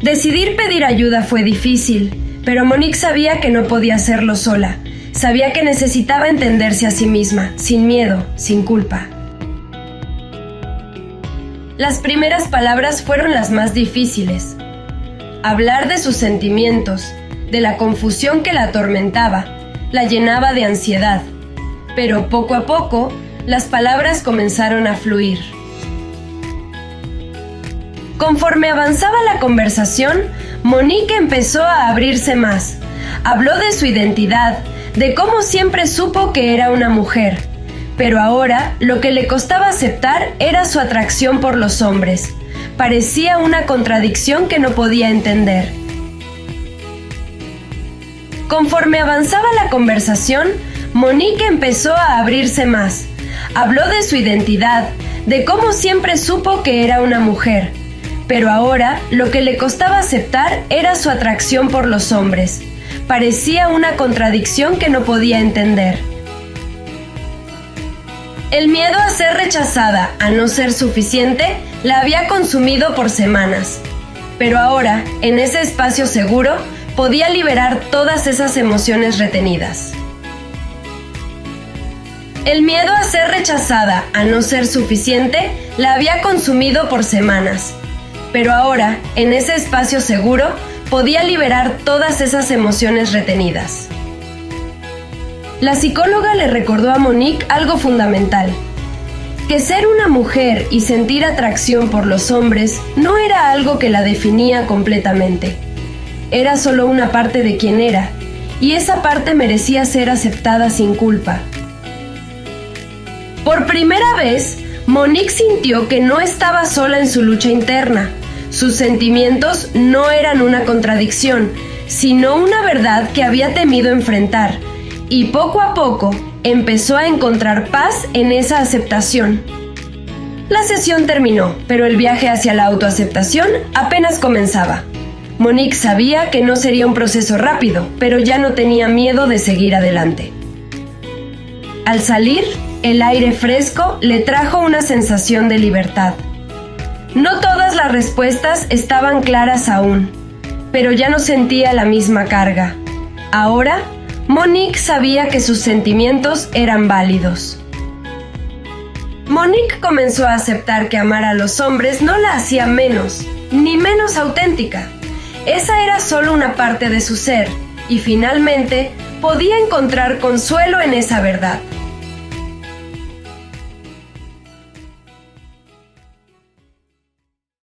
Decidir pedir ayuda fue difícil, pero Monique sabía que no podía hacerlo sola. Sabía que necesitaba entenderse a sí misma, sin miedo, sin culpa. Las primeras palabras fueron las más difíciles. Hablar de sus sentimientos, de la confusión que la atormentaba, la llenaba de ansiedad. Pero poco a poco, las palabras comenzaron a fluir. Conforme avanzaba la conversación, Monique empezó a abrirse más. Habló de su identidad, de cómo siempre supo que era una mujer. Pero ahora, lo que le costaba aceptar era su atracción por los hombres. Parecía una contradicción que no podía entender. Conforme avanzaba la conversación, Monique empezó a abrirse más. Habló de su identidad, de cómo siempre supo que era una mujer. Pero ahora, lo que le costaba aceptar era su atracción por los hombres. Parecía una contradicción que no podía entender. El miedo a ser rechazada, a no ser suficiente, la había consumido por semanas. Pero ahora, en ese espacio seguro, podía liberar todas esas emociones retenidas. El miedo a ser rechazada, a no ser suficiente, la había consumido por semanas. Pero ahora, en ese espacio seguro, podía liberar todas esas emociones retenidas. La psicóloga le recordó a Monique algo fundamental: que ser una mujer y sentir atracción por los hombres no era algo que la definía completamente. Era solo una parte de quien era, y esa parte merecía ser aceptada sin culpa. Por primera vez, Monique sintió que no estaba sola en su lucha interna. Sus sentimientos no eran una contradicción, sino una verdad que había temido enfrentar, y poco a poco empezó a encontrar paz en esa aceptación. La sesión terminó, pero el viaje hacia la autoaceptación apenas comenzaba. Monique sabía que no sería un proceso rápido, pero ya no tenía miedo de seguir adelante. Al salir, el aire fresco le trajo una sensación de libertad. No todas las respuestas estaban claras aún, pero ya no sentía la misma carga. Ahora, Monique sabía que sus sentimientos eran válidos. Monique comenzó a aceptar que amar a los hombres no la hacía menos, ni menos auténtica. Esa era solo una parte de su ser, y finalmente podía encontrar consuelo en esa verdad.